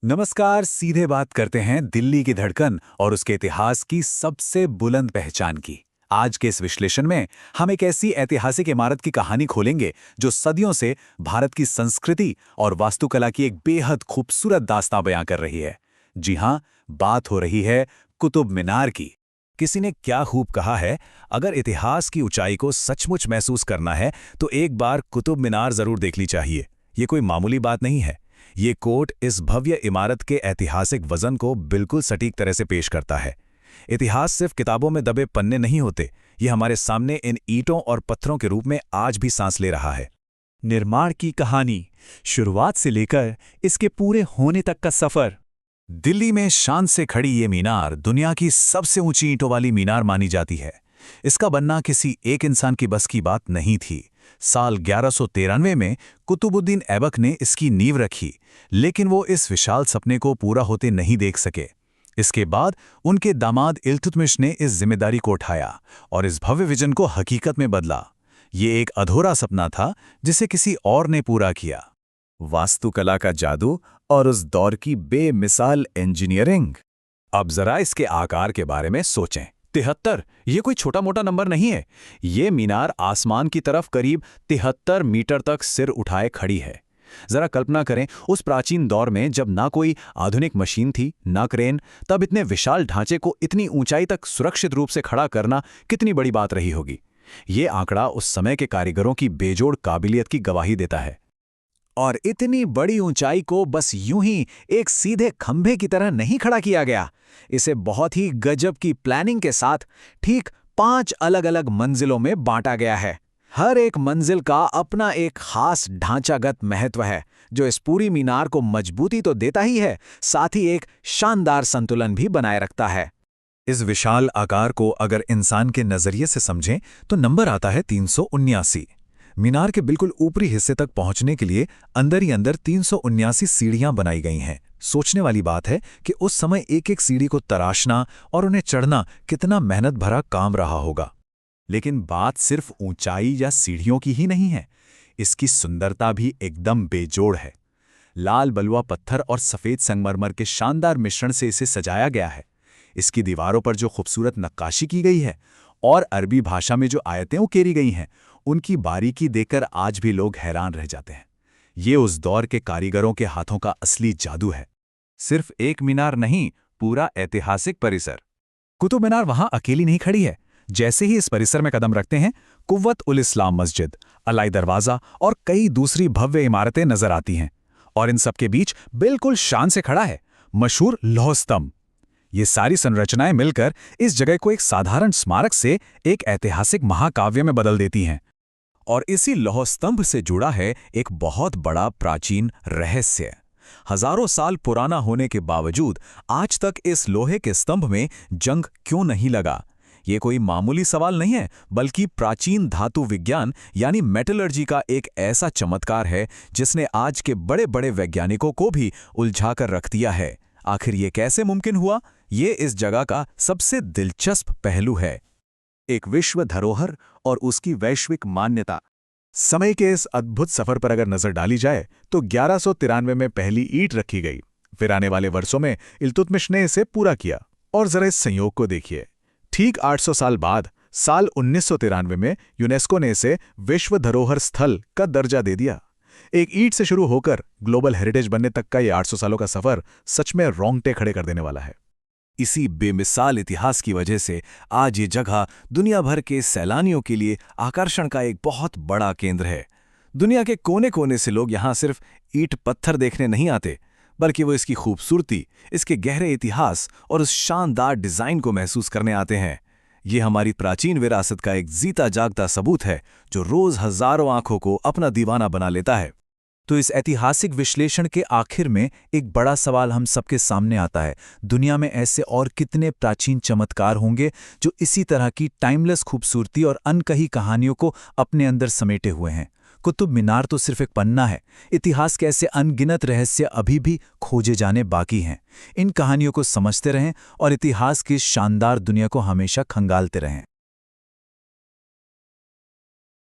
नमस्कार। सीधे बात करते हैं दिल्ली की धड़कन और उसके इतिहास की सबसे बुलंद पहचान की। आज के इस विश्लेषण में हम एक ऐसी ऐतिहासिक इमारत की कहानी खोलेंगे जो सदियों से भारत की संस्कृति और वास्तुकला की एक बेहद खूबसूरत दास्तां बयां कर रही है। जी हां, बात हो रही है कुतुब मीनार की। किसी ने क्या खूब कहा है, अगर इतिहास की ऊंचाई को सचमुच महसूस करना है तो एक बार कुतुब मीनार जरूर देखनी चाहिए। ये कोई मामूली बात नहीं है। ये कोट इस भव्य इमारत के ऐतिहासिक वजन को बिल्कुल सटीक तरह से पेश करता है। इतिहास सिर्फ किताबों में दबे पन्ने नहीं होते, ये हमारे सामने इन ईंटों और पत्थरों के रूप में आज भी सांस ले रहा है। निर्माण की कहानी, शुरुआत से लेकर इसके पूरे होने तक का सफर। दिल्ली में शान से खड़ी ये मीनार दुनिया की सबसे ऊंची ईंटों वाली मीनार मानी जाती है। इसका बनना किसी एक इंसान की बस की बात नहीं थी। साल 1193 में कुतुबुद्दीन ऐबक ने इसकी नींव रखी, लेकिन वो इस विशाल सपने को पूरा होते नहीं देख सके। इसके बाद उनके दामाद इल्तुतमिश ने इस जिम्मेदारी को उठाया और इस भव्य विजन को हकीकत में बदला। ये एक अधूरा सपना था जिसे किसी और ने पूरा किया। वास्तुकला का जादू और उस दौर की बेमिसाल इंजीनियरिंग। अब जरा इसके आकार के बारे में सोचें। 73, ये कोई छोटा मोटा नंबर नहीं है। ये मीनार आसमान की तरफ करीब 73 मीटर तक सिर उठाए खड़ी है। जरा कल्पना करें, उस प्राचीन दौर में जब ना कोई आधुनिक मशीन थी, ना क्रेन, तब इतने विशाल ढांचे को इतनी ऊंचाई तक सुरक्षित रूप से खड़ा करना कितनी बड़ी बात रही होगी। ये आंकड़ा उस समय के कारीगरों की बेजोड़ काबिलियत की गवाही देता है। और इतनी बड़ी ऊंचाई को बस यूं ही एक सीधे खंभे की तरह नहीं खड़ा किया गया। इसे बहुत ही गजब की प्लानिंग के साथ ठीक 5 अलग-अलग मंजिलों में बांटा गया है। हर एक मंजिल का अपना एक खास ढांचागत महत्व है, जो इस पूरी मीनार को मजबूती तो देता ही है, साथ ही एक शानदार संतुलन भी बनाए रखता है। इस विशाल आकार को अगर इंसान के नजरिए से समझें तो नंबर आता है 379। मीनार के बिल्कुल ऊपरी हिस्से तक पहुंचने के लिए अंदर ही अंदर 379 सीढ़ियां बनाई गई हैं। सोचने वाली बात है कि उस समय एक एक सीढ़ी को तराशना और उन्हें चढ़ना कितना मेहनत भरा काम रहा होगा। लेकिन बात सिर्फ ऊंचाई या सीढ़ियों की ही नहीं है, इसकी सुंदरता भी एकदम बेजोड़ है। लाल बलुआ पत्थर और सफ़ेद संगमरमर के शानदार मिश्रण से इसे सजाया गया है। इसकी दीवारों पर जो खूबसूरत नक्काशी की गई है और अरबी भाषा में जो आयतें उकेरी गई हैं, उनकी बारीकी देखकर आज भी लोग हैरान रह जाते हैं। ये उस दौर के कारीगरों के हाथों का असली जादू है। सिर्फ एक मीनार नहीं, पूरा ऐतिहासिक परिसर। कुतुब मीनार वहां अकेली नहीं खड़ी है। जैसे ही इस परिसर में कदम रखते हैं, कुव्वत उल इस्लाम मस्जिद, अलाई दरवाज़ा और कई दूसरी भव्य इमारतें नजर आती हैं। और इन सबके बीच बिल्कुल शान से खड़ा है मशहूर लौह स्तंभ। ये सारी संरचनाएं मिलकर इस जगह को एक साधारण स्मारक से एक ऐतिहासिक महाकाव्य में बदल देती हैं। और इसी लौह स्तंभ से जुड़ा है एक बहुत बड़ा प्राचीन रहस्य। हजारों साल पुराना होने के बावजूद आज तक इस लोहे के स्तंभ में जंग क्यों नहीं लगा? ये कोई मामूली सवाल नहीं है, बल्कि प्राचीन धातु विज्ञान यानी मेटलर्जी का एक ऐसा चमत्कार है जिसने आज के बड़े बड़े वैज्ञानिकों को भी उलझाकर रख दिया है। आखिर ये कैसे मुमकिन हुआ? ये इस जगह का सबसे दिलचस्प पहलू है। एक विश्व धरोहर और उसकी वैश्विक मान्यता। समय के इस अद्भुत सफर पर अगर नजर डाली जाए तो 1193 में पहली ईंट रखी गई। फिर आने वाले वर्षों में इल्तुतमिश ने इसे पूरा किया। और जरा इस संयोग को देखिए, ठीक 800 साल बाद साल 1993 में यूनेस्को ने इसे विश्व धरोहर स्थल का दर्जा दे दिया। एक ईंट से शुरू होकर ग्लोबल हेरिटेज बनने तक का ये 800 सालों का सफर सच में रोंगटे खड़े कर देने वाला है। इसी बेमिसाल इतिहास की वजह से आज ये जगह दुनिया भर के सैलानियों के लिए आकर्षण का एक बहुत बड़ा केंद्र है। दुनिया के कोने कोने से लोग यहाँ सिर्फ ईंट पत्थर देखने नहीं आते, बल्कि वो इसकी खूबसूरती, इसके गहरे इतिहास और उस शानदार डिजाइन को महसूस करने आते हैं। ये हमारी प्राचीन विरासत का एक जीता जागता सबूत है जो रोज हजारों आंखों को अपना दीवाना बना लेता है। तो इस ऐतिहासिक विश्लेषण के आखिर में एक बड़ा सवाल हम सबके सामने आता है। दुनिया में ऐसे और कितने प्राचीन चमत्कार होंगे जो इसी तरह की टाइमलेस खूबसूरती और अनकही कहानियों को अपने अंदर समेटे हुए हैं? कुतुब मीनार तो सिर्फ एक पन्ना है। इतिहास के ऐसे अनगिनत रहस्य अभी भी खोजे जाने बाकी हैं। इन कहानियों को समझते रहें और इतिहास की शानदार दुनिया को हमेशा खंगालते रहें।